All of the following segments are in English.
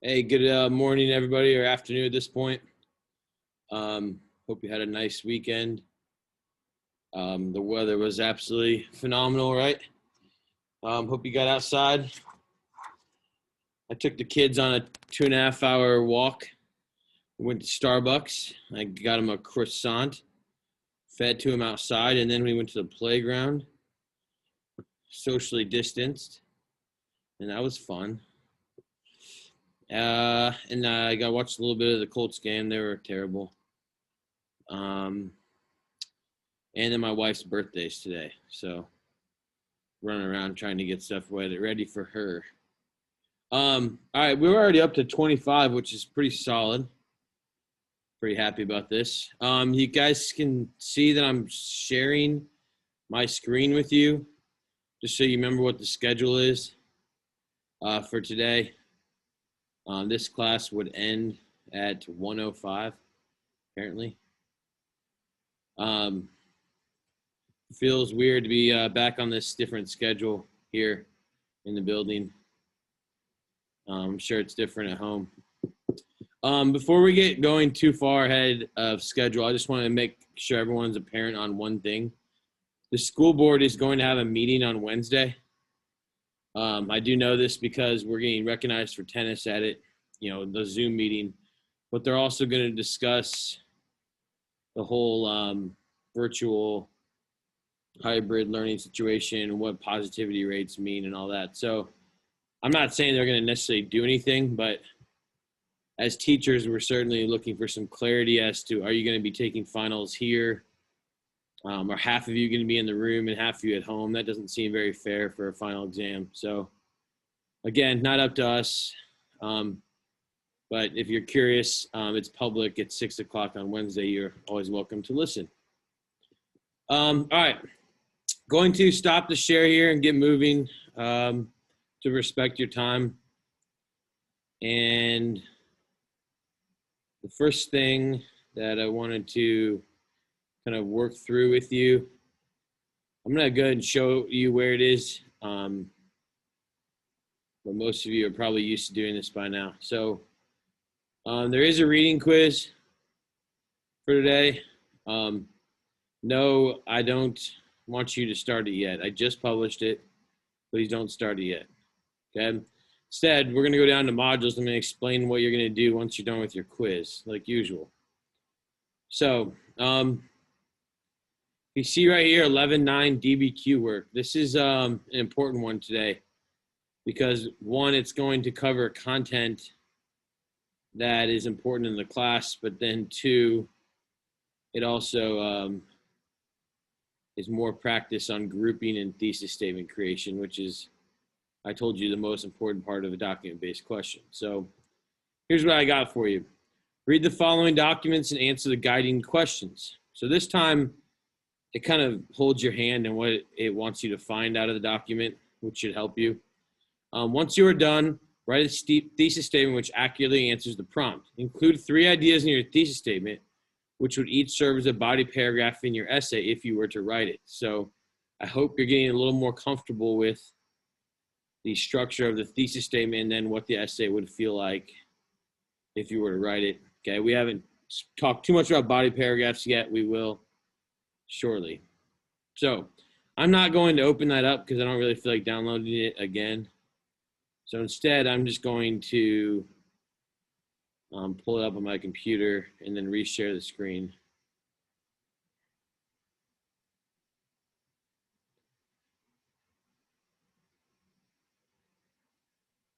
Hey, good morning, everybody, or afternoon at this point. Hope you had a nice weekend. The weather was absolutely phenomenal, right? Hope you got outside. I took the kids on a 2.5 hour walk. We went to Starbucks. I got them a croissant, fed to them outside, and then we went to the playground, socially distanced, and that was fun. And I got watched a little bit of the Colts game. They were terrible. And then my wife's birthday's today, so running around trying to get stuff ready for her. All right, we're already up to 25, which is pretty solid. Pretty happy about this. You guys can see that I'm sharing my screen with you, just so you remember what the schedule is for today. This class would end at 1:05, apparently. Feels weird to be back on this different schedule here in the building. I'm sure it's different at home. Before we get going too far ahead of schedule, I just want to make sure everyone's apparent on one thing. The school board is going to have a meeting on Wednesday. I do know this because we're getting recognized for tennis at it, the Zoom meeting, but they're also going to discuss the whole virtual hybrid learning situation and what positivity rates mean and all that. So I'm not saying they're going to necessarily do anything, but as teachers, we're certainly looking for some clarity as to, are you going to be taking finals here? Are half of you going to be in the room and half of you at home? That doesn't seem very fair for a final exam. So again, not up to us. But if you're curious, it's public. It's 6 o'clock on Wednesday. You're always welcome to listen. All right. Going to stop the share here and get moving to respect your time. And the first thing that I wanted to kind of work through with you, I'm going to go ahead and show you where it is. But most of you are probably used to doing this by now. So there is a reading quiz for today. No, I don't want you to start it yet. I just published it. Please don't start it yet. Okay. Instead, we're going to go down to modules. I'm going to explain what you're going to do once you're done with your quiz, like usual. So, you see right here, 11.9 DBQ work. This is an important one today because, one, it's going to cover content that is important in the class, but then, two, it also is more practice on grouping and thesis statement creation, which is, I told you, the most important part of a document-based question. So here's what I got for you. Read the following documents and answer the guiding questions. So this time, it kind of holds your hand in what it wants you to find out of the document, which should help you. Once you are done, write a thesis statement which accurately answers the prompt. Include 3 ideas in your thesis statement, which would each serve as a body paragraph in your essay if you were to write it. So I hope you're getting a little more comfortable with the structure of the thesis statement and then what the essay would feel like if you were to write it. Okay, we haven't talked too much about body paragraphs yet. We will shortly. So I'm not going to open that up because I don't really feel like downloading it again. So instead, I'm just going to pull it up on my computer and then reshare the screen.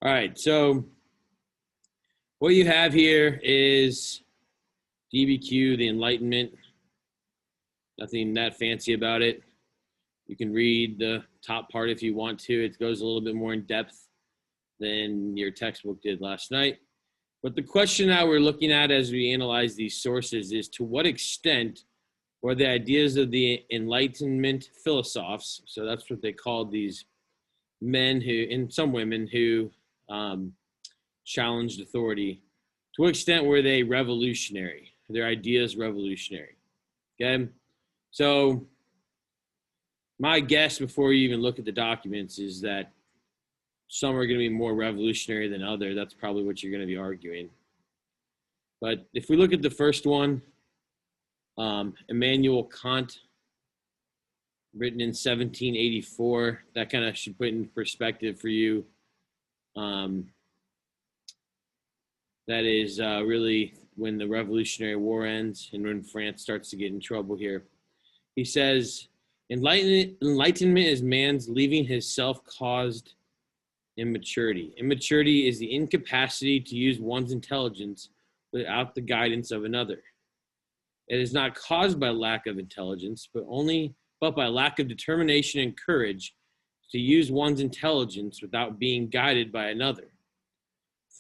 All right, so what you have here is DBQ, the Enlightenment. Nothing that fancy about it. You can read the top part if you want to. It goes a little bit more in depth than your textbook did last night. But the question that we're looking at as we analyze these sources is, to what extent were the ideas of the Enlightenment philosophers, so that's what they called these men who, and some women who challenged authority, to what extent were they revolutionary? Their ideas revolutionary? Okay, so my guess before you even look at the documents is that some are going to be more revolutionary than other. That's probably what you're going to be arguing. But if we look at the first one, Immanuel Kant, written in 1784, that kind of should put in perspective for you. That is really when the Revolutionary War ends and when France starts to get in trouble here. He says, enlightenment is man's leaving his self-caused immaturity. Immaturity is the incapacity to use one's intelligence without the guidance of another. It is not caused by lack of intelligence, but by lack of determination and courage to use one's intelligence without being guided by another.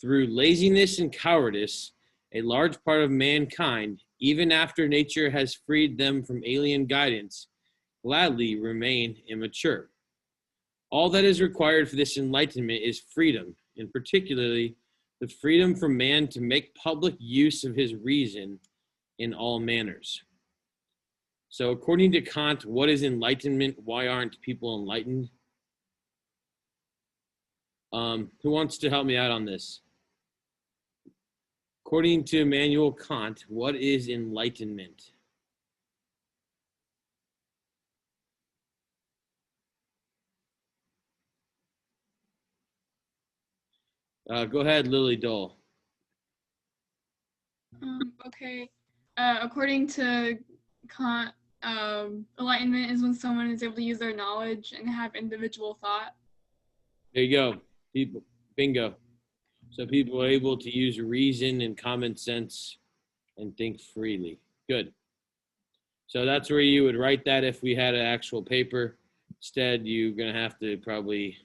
Through laziness and cowardice, a large part of mankind, even after nature has freed them from alien guidance, gladly remain immature. All that is required for this enlightenment is freedom, and particularly the freedom for man to make public use of his reason in all manners. So according to Kant, what is enlightenment? Why aren't people enlightened? Who wants to help me out on this? According to Immanuel Kant, what is enlightenment? Go ahead, Lily Dole. Okay. According to Kant, enlightenment is when someone is able to use their knowledge and have individual thought. There you go. People, bingo. So people are able to use reason and common sense and think freely. Good. So that's where you would write that if we had an actual paper. Instead, you're going to have to probably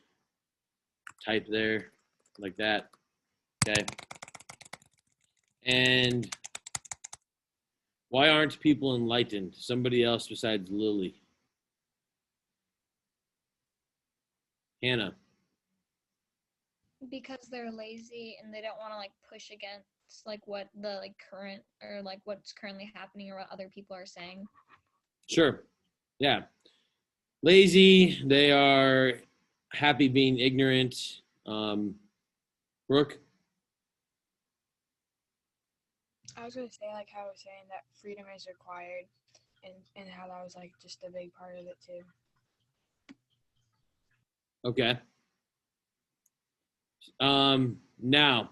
type there like that. Okay. And why aren't people enlightened? Somebody else besides Lily. Hannah. Because they're lazy and they don't want to like push against like what the like current or like what's currently happening or what other people are saying. Sure. Yeah. Lazy. They are happy being ignorant. Brooke. I was going to say, like how I was saying, that freedom is required, and how that was like just a big part of it too. Okay. Now,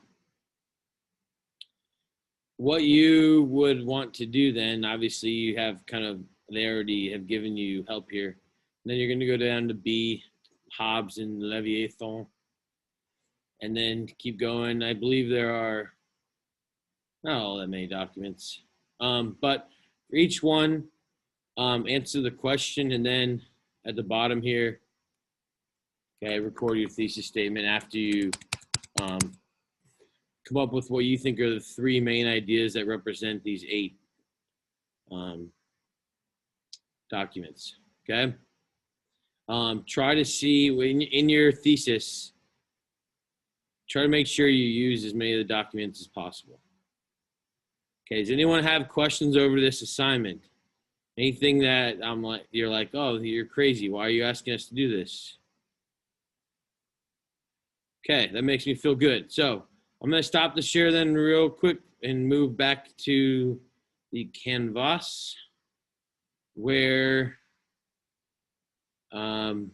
what you would want to do then, obviously you have kind of, they already have given you help here. And then you're going to go down to B, Hobbes and Leviathan, and then keep going. I believe there are not all that many documents, but for each one, answer the question, and then at the bottom here, okay, record your thesis statement after you come up with what you think are the three main ideas that represent these 8 documents, okay? Try to see, in your thesis, try to make sure you use as many of the documents as possible. Okay, does anyone have questions over this assignment? Anything that you're like, oh, you're crazy. Why are you asking us to do this? Okay, that makes me feel good. So I'm going to stop the share then real quick and move back to the canvas where I'm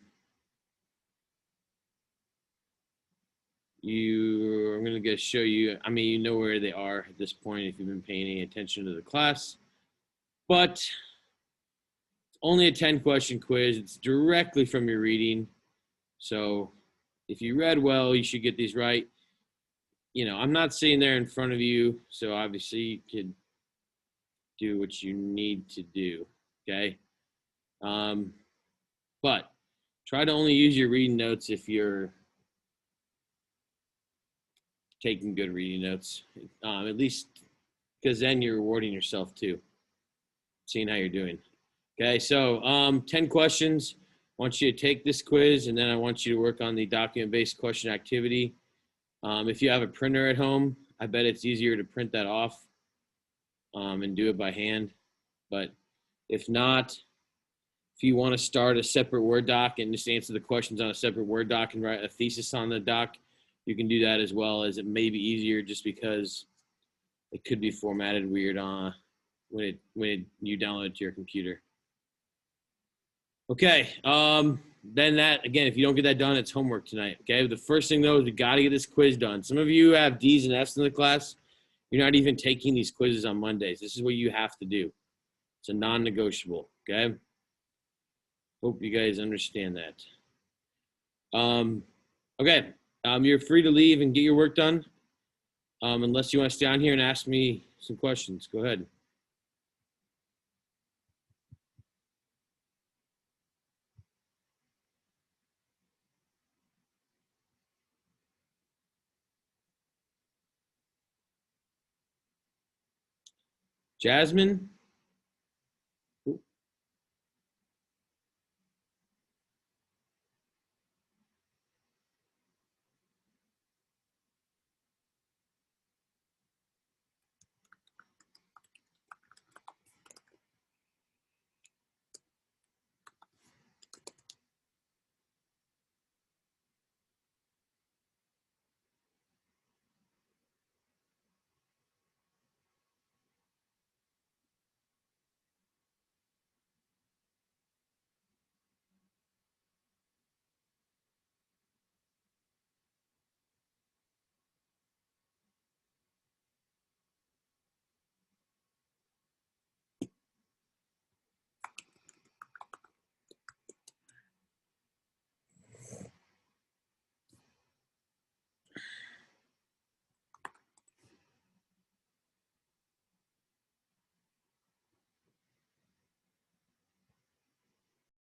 going to show you, I mean, you know where they are at this point if you've been paying any attention to the class, but it's only a 10-question quiz. It's directly from your reading. So if you read well, you should get these right. You know, I'm not sitting there in front of you, so obviously you could do what you need to do, okay? But try to only use your reading notes if you're taking good reading notes, at least because then you're rewarding yourself too, seeing how you're doing. Okay, so 10 questions. I want you to take this quiz, and then I want you to work on the document-based question activity. If you have a printer at home, I bet it's easier to print that off and do it by hand. But if not, If you want to start a separate Word doc and just answer the questions on a separate Word doc and write a thesis on the doc, you can do that as well, as it may be easier just because it could be formatted weird when you download it to your computer. Okay. Then that, again, if you don't get that done, it's homework tonight. Okay. The first thing though is we got to get this quiz done. Some of you have D's and F's in the class. You're not even taking these quizzes on Mondays. This is what you have to do. It's a non-negotiable. Okay. Hope you guys understand that. Okay. You're free to leave and get your work done. Unless you want to stay on here and ask me some questions. Go ahead. Jasmine?